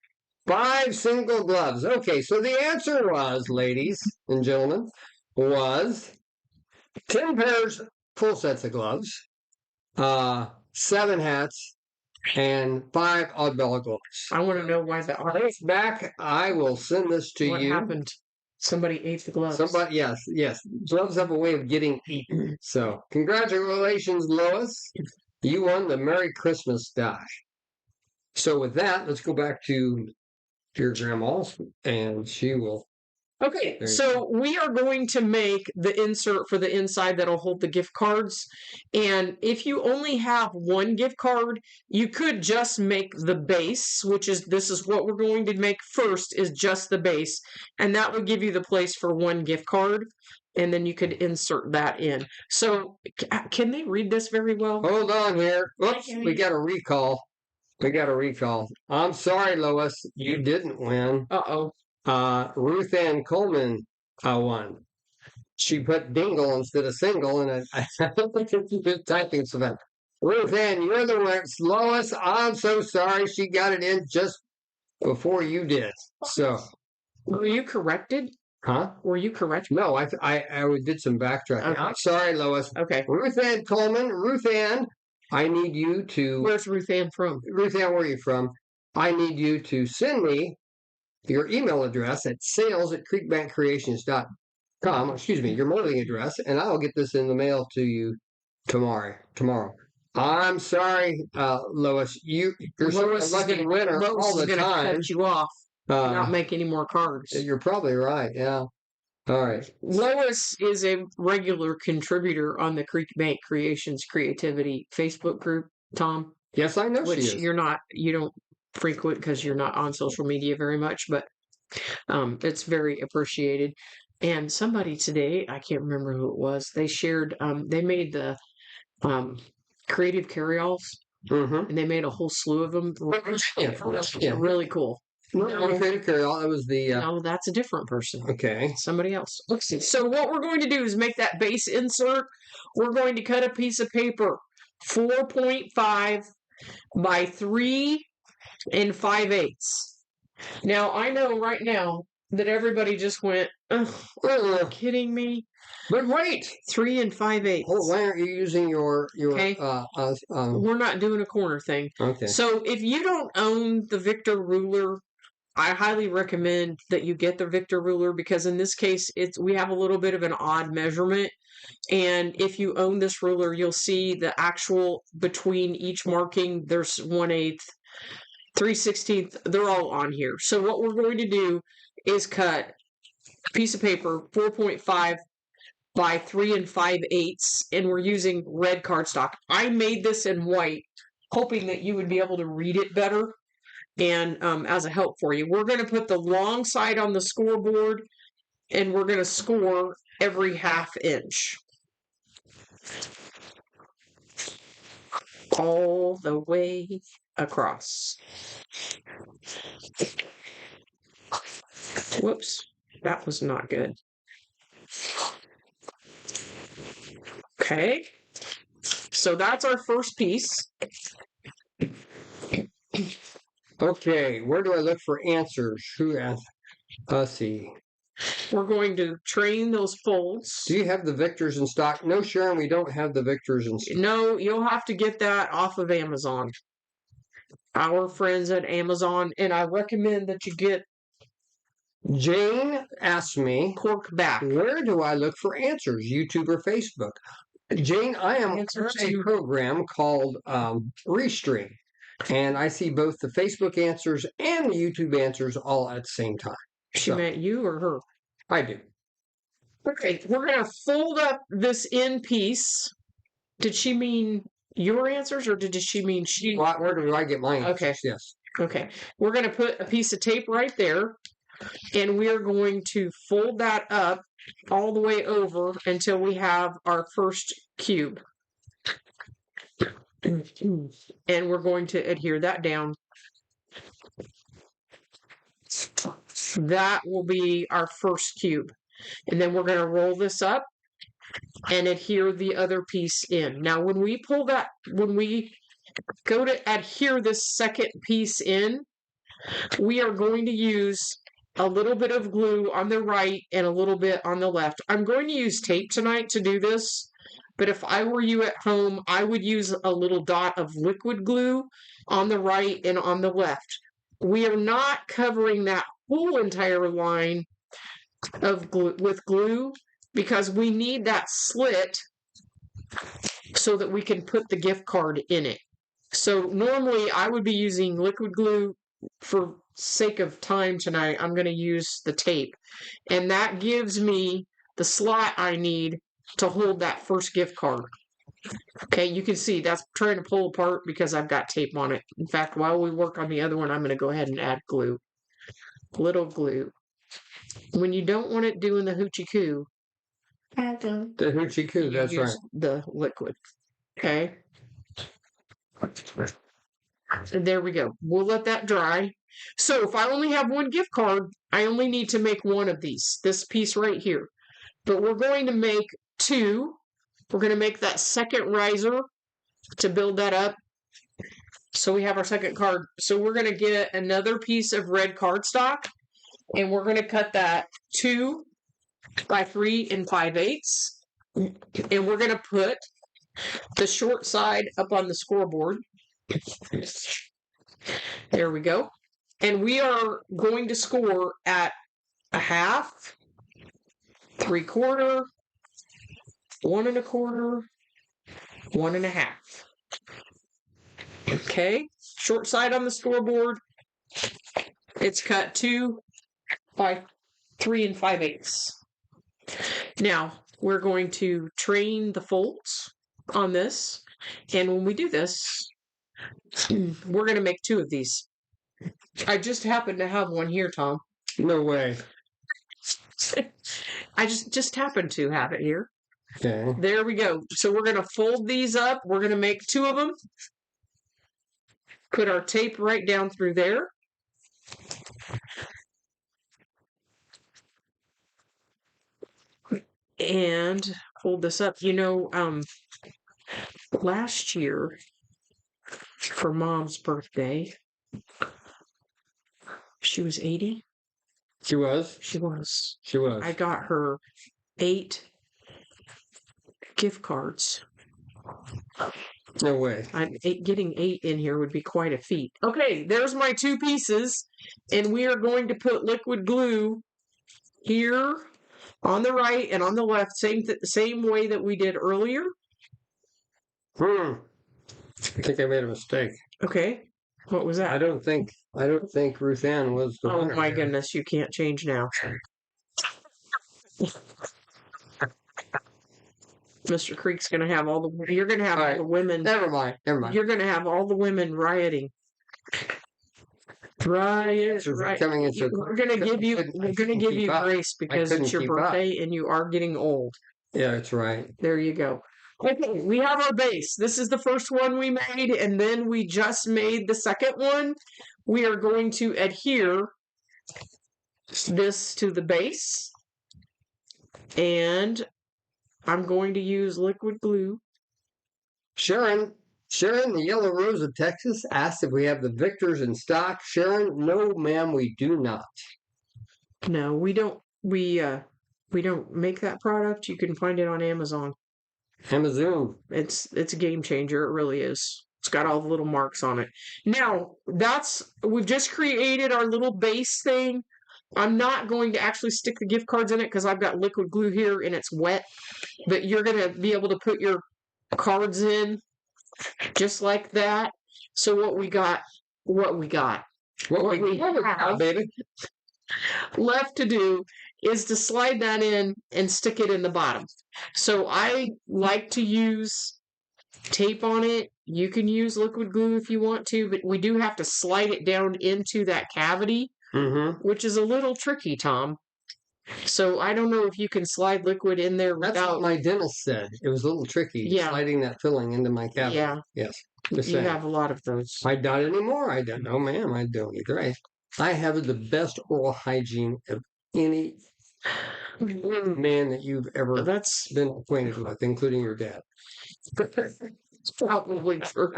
5 single gloves. Okay, so the answer was, ladies and gentlemen, was 10 pairs, full sets of gloves, 7 hats, and 5 oddball gloves. I want to know why the Lois, back. I will send this to what you. What happened? Somebody ate the gloves. Somebody, yes. Gloves have a way of getting eaten. So, congratulations, Lois. You won the Merry Christmas die. So, with that, let's go back to your grandma's, and she will. Okay, so we are going to make the insert for the inside that'll hold the gift cards. And if you only have one gift card, you could just make the base, this is what we're going to make first, is just the base. And that would give you the place for one gift card. And then you could insert that in. So can they read this very well? Hold on here. Oops, we got a recall. I'm sorry, Lois. You didn't win. Uh-oh. Ruth Ann Coleman won. She put dingle instead of single, and I think it's typing something. Ruth Ann, you're the winner. Lois, I'm so sorry. She got it in just before you did. So, were you corrected? Huh? Were you corrected? No, I did some backtracking. Okay. I'm sorry, Lois. Okay. Ruth Ann Coleman. Ruth Ann, I need you to. Where's Ruth Ann from? Ruth Ann, where are you from? I need you to send me your email address at sales@creekbankcreations.com. Excuse me, your mailing address, and I'll get this in the mail to you tomorrow. I'm sorry, Lois. You're Lois a lucky winner all the time. Cut you off. Not make any more cards. You're probably right. Yeah. All right. Lois is a regular contributor on the Creek Bank Creations Creativity Facebook group. Tom. Yes, I know which she is. You don't frequent because you're not on social media very much, but it's very appreciated. And somebody today, I can't remember who it was, they shared, they made the creative carryalls, and they made a whole slew of them. Yeah. Really cool. No, creative carryall. That was the. No, that's a different person. Okay. Somebody else. Let's see. So what we're going to do is make that base insert. We're going to cut a piece of paper 4.5 by 3 5/8. Now, I know right now that everybody just went, "Ugh, are you kidding me?" But wait, 3 5/8. oh, why aren't you using your Okay. We're not doing a corner thing. Okay. So if you don't own the Victor ruler, I highly recommend that you get the Victor ruler, because in this case, we have a little bit of an odd measurement. And if you own this ruler, you'll see the actual between each marking, there's 1/8, 3/16. They're all on here. So what we're going to do is cut a piece of paper 4.5 by 3 5/8, and we're using red cardstock. I made this in white, hoping that you would be able to read it better, and as a help for you. We're going to put the long side on the scoreboard, and we're going to score every 1/2 inch. All the way across. Whoops, that was not good. Okay, so that's our first piece. Okay, where do I look for answers? Who asked? Let's see. We're going to train those folds. Do you have the Victors in stock? No, Sharon, we don't have the Victors in stock. No, you'll have to get that off of Amazon. Our friends at Amazon, and I recommend that you get Jane asked me, cork back. where do I look for answers, YouTube or Facebook? Jane, I am on a program called Restream, and I see both the Facebook answers and the YouTube answers all at the same time. She meant you or her? I do. Okay, we're going to fold up this in piece. Did she mean your answers, or did she mean she? Where do I get my answers? Okay. Yes. Okay. We're going to put a piece of tape right there, and we're going to fold that up all the way over until we have our first cube. And we're going to adhere that down. That will be our first cube. And then we're going to roll this up and adhere the other piece in. Now, when we go to adhere this second piece in, we are going to use a little bit of glue on the right and a little bit on the left. I'm going to use tape tonight to do this, but if I were you at home, I would use a little dot of liquid glue on the right and on the left. We are not covering that whole entire line of glue with glue, because we need that slit so that we can put the gift card in it. So normally I would be using liquid glue. For sake of time tonight, I'm going to use the tape, and that gives me the slot I need to hold that first gift card. Okay, you can see that's trying to pull apart because I've got tape on it. In fact, while we work on the other one, I'm going to go ahead and add glue. Little glue. When you don't want it doing the hoochie coo, The hoochie coo, that's right. The liquid. Okay. And there we go. We'll let that dry. So if I only have one gift card, I only need to make one of these, this piece right here. But we're going to make two. We're going to make that second riser to build that up. So we have our second card. So we're going to get another piece of red cardstock, and we're going to cut that 2 by 3 5/8. And we're going to put the short side up on the scoreboard. There we go. And we are going to score at 1/2, 3/4, 1 1/4, 1 1/2. Okay, short side on the scoreboard. It's cut 2 by 3 5/8. Now we're going to train the folds on this, and when we do this, we're going to make 2 of these. I just happen to have one here, Tom. No way. I just happen to have it here. Okay. There we go. So we're going to fold these up. We're going to make 2 of them. Put our tape right down through there. And hold this up. You know, last year for Mom's birthday, she was 80. She was. She was. She was. I got her 8 gift cards. No way. Getting 8 in here would be quite a feat. Okay, there's my 2 pieces, and we are going to put liquid glue here on the right and on the left, same way that we did earlier. I think I made a mistake. Okay, what was that? I don't think Ruth Ann was the winner. Oh my goodness, you can't change now. Mr. Creek's gonna have you're gonna have all the women. Never mind. You're gonna have all the women rioting. Riot. Coming into. We're gonna give you grace because it's your birthday and you are getting old. Yeah, that's right. There you go. Okay, we have our base. This is the first one we made, and then we just made the second one. We are going to adhere this to the base, and I'm going to use liquid glue. Sharon, the Yellow Rose of Texas, asked if we have the Victors in stock. Sharon, no, ma'am, we do not. No, we don't. We don't make that product. You can find it on Amazon. Amazon. It's a game changer. It really is. It's got all the little marks on it. Now, we've just created our little base thing. I'm not going to actually stick the gift cards in it because I've got liquid glue here and it's wet. But you're going to be able to put your cards in just like that. So what we have baby, left to do is to slide that in and stick it in the bottom. So I like to use tape on it. You can use liquid glue if you want to, but we do have to slide it down into that cavity, which is a little tricky, Tom. So I don't know if you can slide liquid in there without... That's what my dentist said. It was a little tricky, sliding that filling into my cavity. Yeah. Yes. You have a lot of those. I don't anymore. I don't. No, ma'am, I don't either. I have the best oral hygiene of any man that you've ever been acquainted with, including your dad. It's probably true.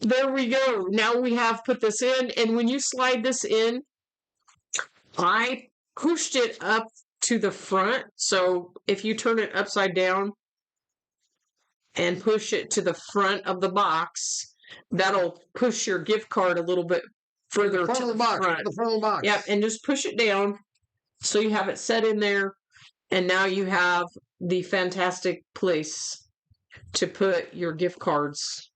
There we go. Now we have put this in, and when you slide this in, I pushed it up to the front. So if you turn it upside down and push it to the front of the box, that'll push your gift card a little bit further to the front. The front of the box. Yep, and just push it down so you have it set in there, and now you have the fantastic place to put your gift cards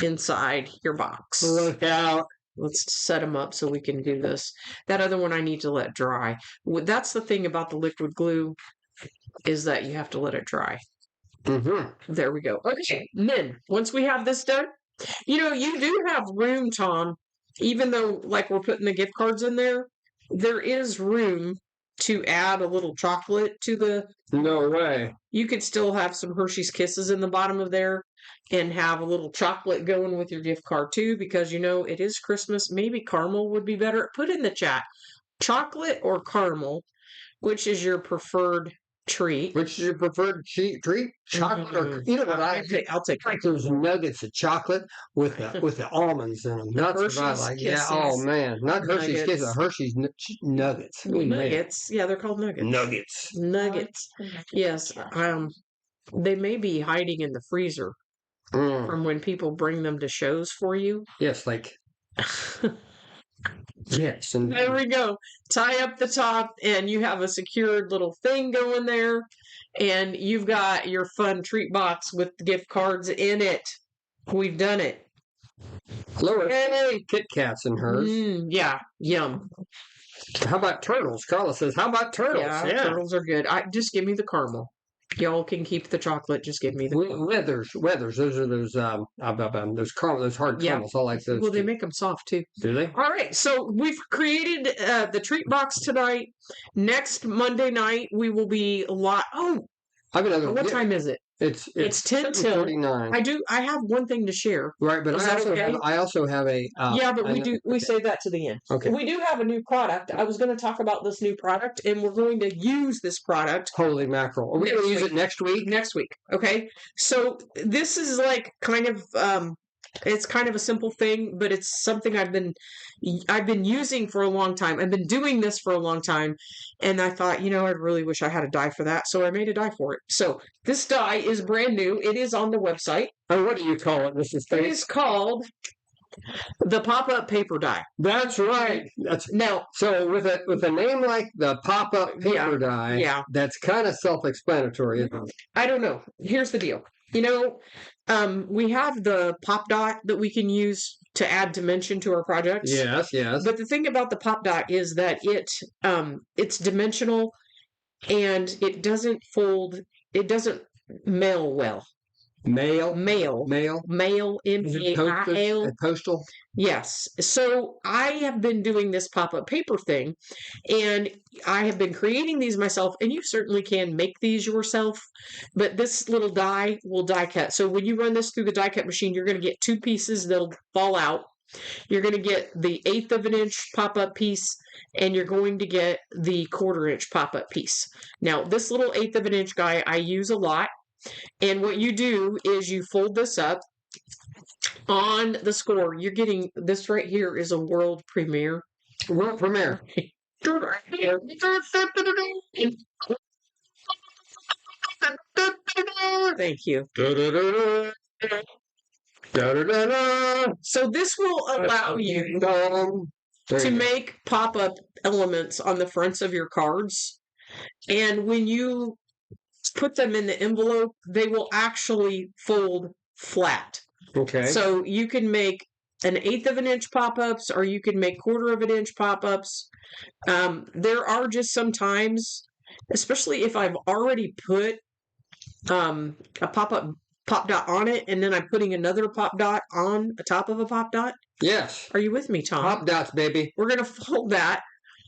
inside your box. Look out. Let's set them up so we can do this. That other one I need to let dry. That's the thing about the liquid glue, is that you have to let it dry. There we go. Okay, and then once we have this done, you do have room, Tom, even though like we're putting the gift cards in there is room to add a little chocolate to the... No way. You could still have some Hershey's Kisses in the bottom of there and have a little chocolate going with your gift card too, because it is Christmas. Maybe caramel would be better. Put in the chat, chocolate or caramel, which is your preferred treat? Which is your preferred treat? Chocolate or you know what I'll take like those nuggets of chocolate with the almonds in them. That's what I like. Kisses. Yeah. Oh man, not Hershey's Kisses. Hershey's nuggets. Nuggets. Yeah, they're called nuggets. Nuggets. Yes. They may be hiding in the freezer from when people bring them to shows for you. Yes, like. Yes, and there we go. Tie up the top, and you have a secured little thing going there, and you've got your fun treat box with gift cards in it. We've done it. Lois, hey, Kit Kats in hers. Yeah, yum. How about turtles? Carla says, "How about turtles?" Yeah, turtles are good. Just give me the caramel. Y'all can keep the chocolate. Just give me the Weathers. Those are those caramel, those hard caramels. I like those. Well, they make them soft too. Do they? All right. So we've created the treat box tonight. Next Monday night we will be live. Oh, I have another. What time is it? It's 10 till 49. I have one thing to share. Right, but I also have a but we save that to the end. Okay. We do have a new product. I was going to talk about this new product, and we're going to use this product. Holy mackerel. Are we going to use it next week? Next week. Okay. So this is like kind of It's kind of a simple thing, but it's something I've been using for a long time. I've been doing this for a long time, and I thought, I really wish I had a die for that, so I made a die for it. So this die is brand new. It is on the website. And what do you call it, Mrs. It Faith? is called the pop-up paper die. That's right. That's Now, so with a name like the pop-up paper die. yeah. That's kind of self-explanatory, isn't it? I don't know. Here's the deal. We have the pop dot that we can use to add dimension to our projects. Yes. But the thing about the pop dot is that it's dimensional and it doesn't fold. It doesn't mail well. Mail. M-A-I-L. Postal. Yes. So I have been doing this pop-up paper thing, and I have been creating these myself, and you certainly can make these yourself, but this little die will die cut. So when you run this through the die cut machine, you're going to get two pieces that'll fall out. You're going to get the 1/8 of an inch pop-up piece, and you're going to get the 1/4 inch pop-up piece. Now, this little 1/8 of an inch guy I use a lot. And what you do is you fold this up on the score. You're getting this right here is a world premiere. World premiere. Thank you. So this will allow you to make pop-up elements on the fronts of your cards. And when you put them in the envelope, they will actually fold flat. Okay. So you can make an 1/8 of an inch pop-ups, or you can make 1/4 of an inch pop-ups. There are just some times, especially if I've already put a pop dot on it, and then I'm putting another pop dot on the top of a pop dot. Yes. Are you with me, Tom? Pop dots, baby. We're going to fold that.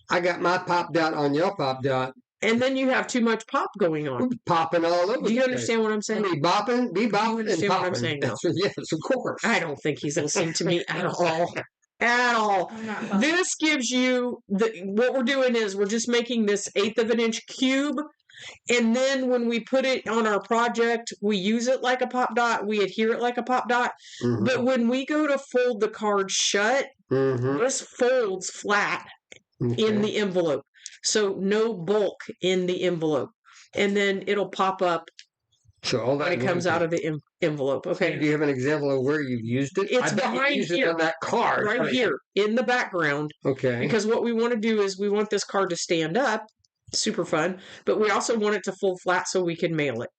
I got my pop dot on your pop dot. And then you have too much pop going on. Popping all over. Do you understand what I'm saying? Be bopping, and popping. What I'm saying now? Yes, of course. I don't think he's listening to me at all. At all. This gives you what we're doing is we're just making this 1/8 of an inch cube, and then when we put it on our project, we use it like a pop dot. We adhere it like a pop dot. Mm-hmm. But when we go to fold the card shut, this folds flat in the envelope. So no bulk in the envelope. And then it'll pop up when it comes out of the envelope. Okay. Do you have an example of where you've used it? It's behind here. On that card. Right here in the background. Okay. Because what we want to do is we want this card to stand up. Super fun. But we also want it to fold flat so we can mail it.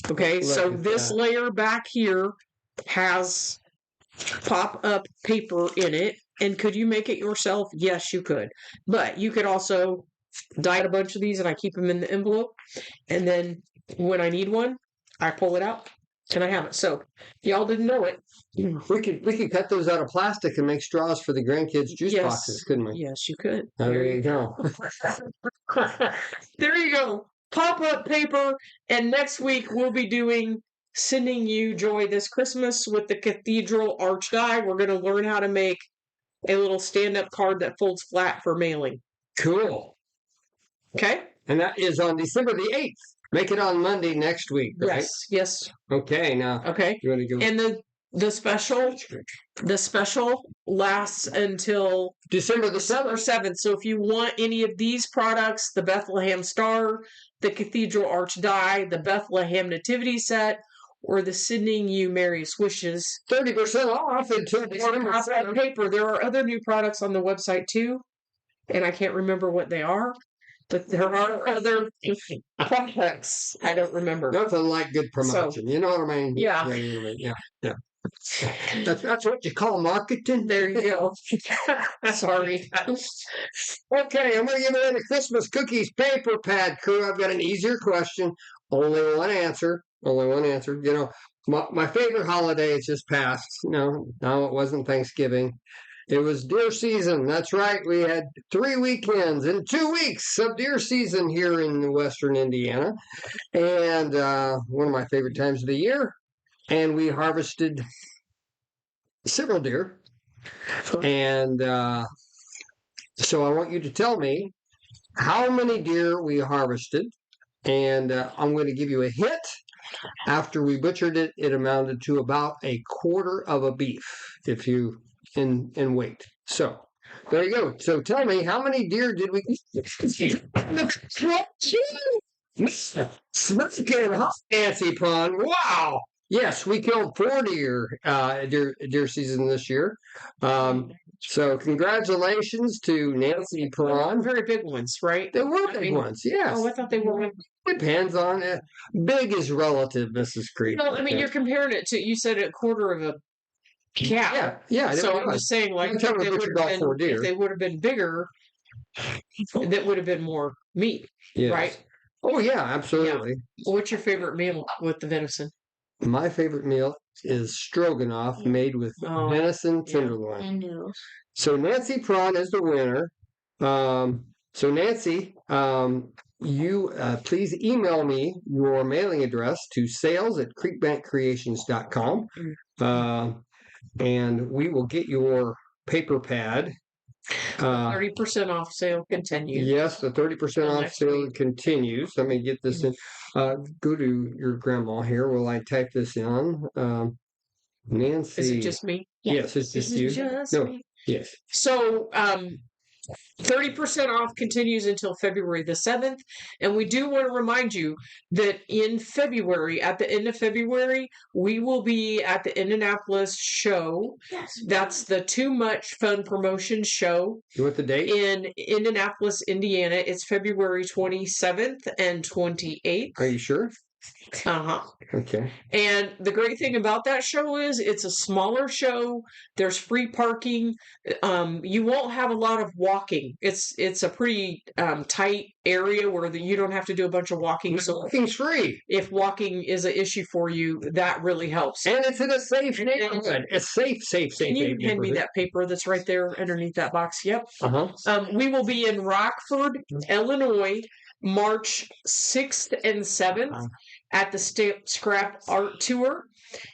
Okay. So this layer back here has pop-up paper in it. And could you make it yourself? Yes, you could. But you could also die a bunch of these, and I keep them in the envelope. And then when I need one, I pull it out, and I have it. So y'all didn't know it. We could cut those out of plastic and make straws for the grandkids' juice boxes, couldn't we? Yes, you could. There you go. There you go. Pop-up paper. And next week we'll be sending you joy this Christmas with the Cathedral arch die. We're going to learn how to make a little stand-up card that folds flat for mailing. Cool. Okay. And that is on December the 8th. Make it on Monday next week, right? Yes. Okay, now. Okay. You want to go? And the special lasts until December the 7th. So if you want any of these products, the Bethlehem Star, the Cathedral Arch Die, the Bethlehem Nativity Set, or the Sending You Merriest Wishes, 30% off until December 7th. Paper. There are other new products on the website too, and I can't remember what they are. But there are other products. I don't remember. Nothing like good promotion. You know what I mean? Yeah. Yeah. That's what you call marketing. There you go. Sorry. Okay, I'm going to give it a Christmas cookies paper pad crew. I've got an easier question. Only one answer. You know, my favorite holiday is just passed. No, it wasn't Thanksgiving. It was deer season. That's right. We had 3 weekends and 2 weeks of deer season here in western Indiana. And one of my favorite times of the year. And we harvested several deer. And so I want you to tell me how many deer we harvested. And I'm going to give you a hit. After we butchered it, it amounted to about a quarter of a beef, if you in weight. So there you go. So tell me, how many deer did we? Smoking hot, Nancy Pond. Wow. Yes, we killed 4 deer season this year. So congratulations to Nancy Pond. Very big ones, right? They were big ones, yes. Oh, I thought they were. Depends on it. Big is relative, Mrs. Creek. No, I mean, you're comparing it to, you said a quarter of a cow. Yeah. So I'm just saying, like, if they would have been bigger, that would have been more meat, right? Oh, yeah, absolutely. Yeah. What's your favorite meal with the venison? My favorite meal is stroganoff made with venison tenderloin. Yeah. So Nancy Prawn is the winner. So Nancy, you please email me your mailing address to sales@creekbankcreations.com, and we will get your paper pad. 30% off sale continues. Yes, the 30% off sale continues. Let me get this in. Go to your grandma here while I type this in. Nancy. Is it just me? Yes, it's just you. Me? Yes. So 30% off continues until February the 7th. And we do want to remind you that in February, at the end of February, we will be at the Indianapolis show. Yes. That's the Too Much Fun Promotion show. You want the date? In Indianapolis, Indiana. It's February 27th and 28th. Are you sure? Uh-huh. Okay. And the great thing about that show is it's a smaller show. There's free parking. You won't have a lot of walking. It's a pretty tight area where you don't have to do a bunch of walking. So walking's free. If walking is an issue for you, that really helps. And it's in a safe neighborhood. It's safe. Can you hand me that paper that's right there underneath that box? Yep. Uh-huh. We will be in Rockford, Illinois, March 6th and 7th at the Scrap Art Tour,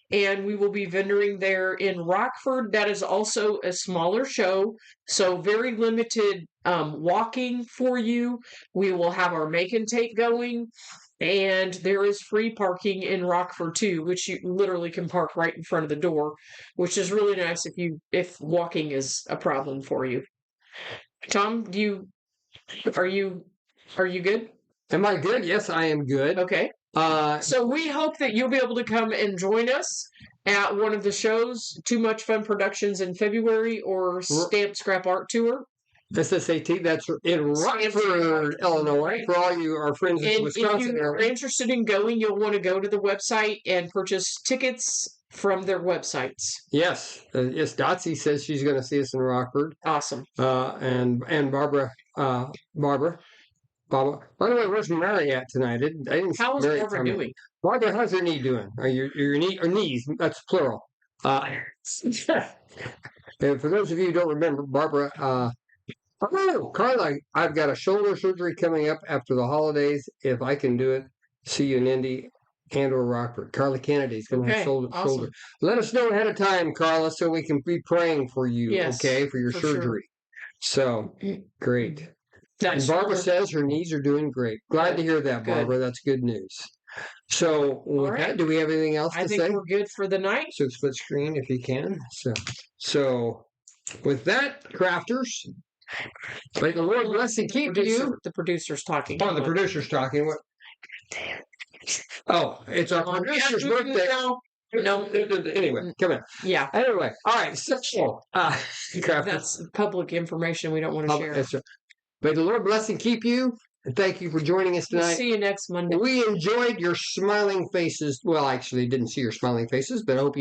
and we will be vendoring there in Rockford. That is also a smaller show, so very limited walking for you. We will have our make and take going, and there is free parking in Rockford too, which you literally can park right in front of the door, which is really nice if walking is a problem for you. Tom, are you good? Am I good? Yes, I am good. Okay. So we hope that you'll be able to come and join us at one of the shows, Too Much Fun Productions in February or Stamp Scrap Art Tour. SSAT, that's in Rockford, Illinois, for all our friends in Wisconsin. If you're interested in going, you'll want to go to the website and purchase tickets from their websites. Yes. Yes, Dotsy says she's going to see us in Rockford. Awesome. And Barbara. By the way, where's Mary at tonight? How is Barbara doing? Barbara, how's her knee doing? Your knee or knees? That's plural. And for those of you who don't remember, Barbara. Carla, I've got a shoulder surgery coming up after the holidays. If I can do it, see you in Indy and or Rockford. Carla Kennedy's going to have shoulder. Let us know ahead of time, Carla, so we can be praying for you. Yes, for your surgery. Sure. So great. And Barbara says her knees are doing great. Glad to hear that, Barbara. Good. That's good news. So, with that, do we have anything else to say? I think we're good for the night. So, split screen if you can. So with that, crafters, may the Lord bless and keep you. The producer's talking. Oh, the producer's talking. What? Oh, it's our producer's birthday. No. Anyway, come in. Yeah. Anyway, all right. So, that's public information we don't want to share. That's right. May the Lord bless and keep you, and thank you for joining us tonight. We'll see you next Monday. We enjoyed your smiling faces. Well, actually, didn't see your smiling faces, but I hope you